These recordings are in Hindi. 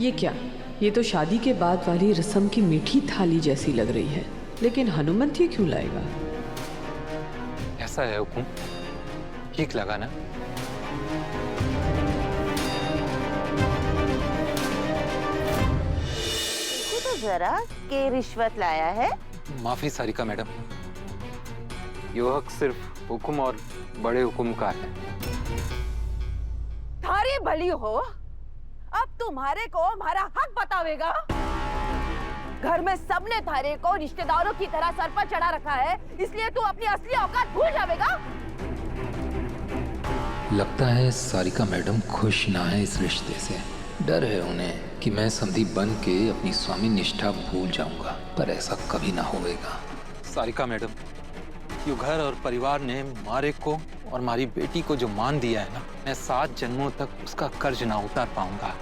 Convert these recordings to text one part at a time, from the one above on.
ये क्या? ये तो शादी के बाद वाली रस्म की मीठी थाली जैसी लग रही है, लेकिन हनुमंत ये क्यों लाएगा? ऐसा है हुकुम, ठीक लगा ना? देखो तो जरा के रिश्वत लाया है। माफी सारिका मैडम, ये हक सिर्फ हुकुम और बड़े हुकुम का है। थारी भली हो, अब तुम्हारे को हमारा हक बतावेगा। घर में सबने थारे को रिश्तेदारों की तरह सर पर चढ़ा रखा है, इसलिए तू अपनी असली औकात भूल जावेगा। लगता है सारिका मैडम खुश ना है इस रिश्ते से। डर है उन्हें कि मैं समधी बन के अपनी स्वामी निष्ठा भूल जाऊंगा, पर ऐसा कभी ना होगा। सारिका मैडम, यो घर और परिवार ने मारे को और हमारी बेटी को जो मान दिया है ना, मैं 7 जन्मों तक उसका कर्ज ना उतार पाऊंगा।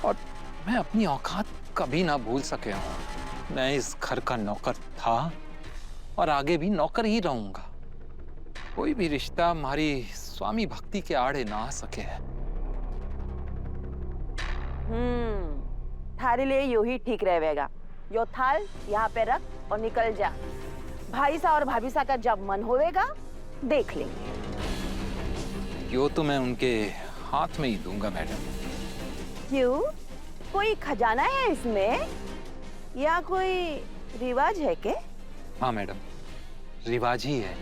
और मैं अपनी औकात कभी ना भूल सके हूँ। मैं इस घर का नौकर था और आगे भी नौकर ही रहूंगा। कोई भी रिश्ता हमारी स्वामी भक्ति के आड़े ना आ सके। थारे लिए यू ही ठीक रहेगा। यो थाल यहाँ पे रख और निकल जा। भाई सा और भाभी सा का जब मन होएगा देख लेंगे। यो तो मैं उनके हाथ में ही दूंगा मैडम। क्यों, कोई खजाना है इसमें या कोई रिवाज है के? हाँ मैडम, रिवाज ही है।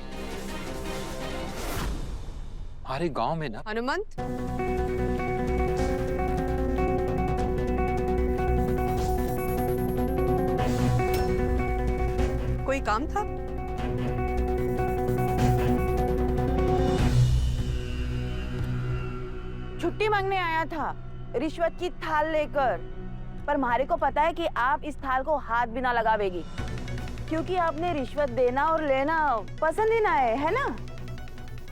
हमारे गांव में ना। हनुमंत, कोई काम था? छुट्टी मांगने आया था रिश्वत की थाल लेकर, पर हमारे को पता है कि आप इस थाल को हाथ भी ना लगावेगी, क्योंकि आपने रिश्वत देना और लेना पसंद ही ना है ना?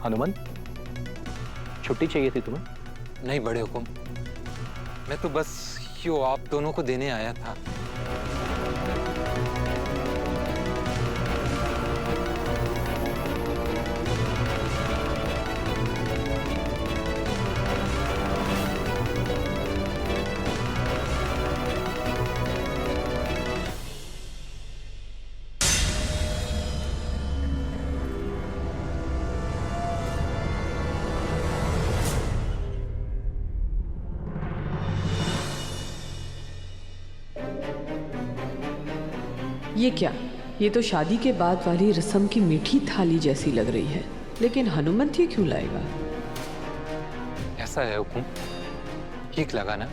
हनुमंत, छुट्टी चाहिए थी तुम्हें? नहीं बड़े हुकुम, मैं तो बस यो आप दोनों को देने आया था। ये क्या? ये तो शादी के बाद वाली रस्म की मीठी थाली जैसी लग रही है, लेकिन हनुमंत ये क्यों लाएगा? ऐसा है हुकुम, ठीक लगा ना?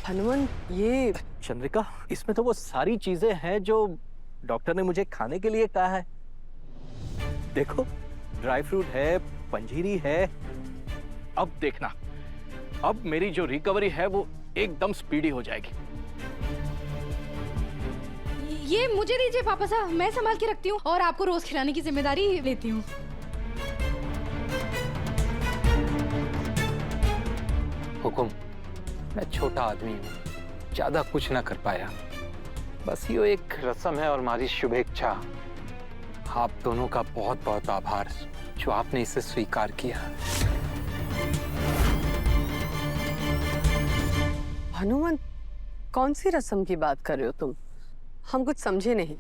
हनुमंत, ये चंद्रिका, इसमें तो वो सारी चीजें हैं जो डॉक्टर ने मुझे खाने के लिए कहा है। देखो, ड्राई फ्रूट है, पंजीरी है। अब देखना, अब मेरी जो रिकवरी है वो एकदम स्पीडी हो जाएगी। ये मुझे दीजिए पापा साहब, मैं संभाल के रखती हूँ और आपको रोज खिलाने की जिम्मेदारी लेती हूँ। हुकुम, मैं छोटा आदमी हूँ, ज्यादा कुछ ना कर पाया। बस यो एक रस्म है और हमारी शुभेच्छा। आप दोनों का बहुत बहुत आभार जो आपने इसे स्वीकार किया। हनुमंत, कौन सी रस्म की बात कर रहे हो तुम? हम कुछ समझे नहीं।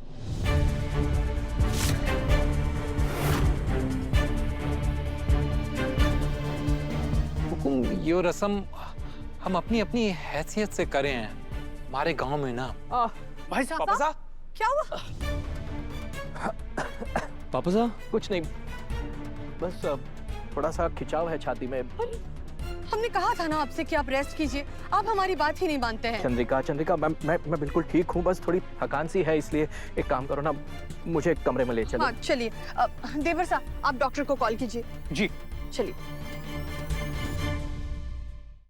हुकुम, यो रस्म हम अपनी अपनी हैसियत से करें हैं। हमारे गांव में ना। भाई साहब, पापा साहब, क्या हुआ? पापा साहब, कुछ नहीं, बस थोड़ा सा खिंचाव है छाती में। हमने कहा था ना आपसे कि आप रेस्ट कीजिए, आप हमारी बात ही नहीं मानते हैं। चंद्रिका, मैं बिल्कुल ठीक हूँ, बस थोड़ी थकान सी है, इसलिए एक काम करो ना, मुझे कमरे में ले चलो। हाँ चलिए। देवर साहब, आप डॉक्टर को कॉल कीजिए। जी। चलिए।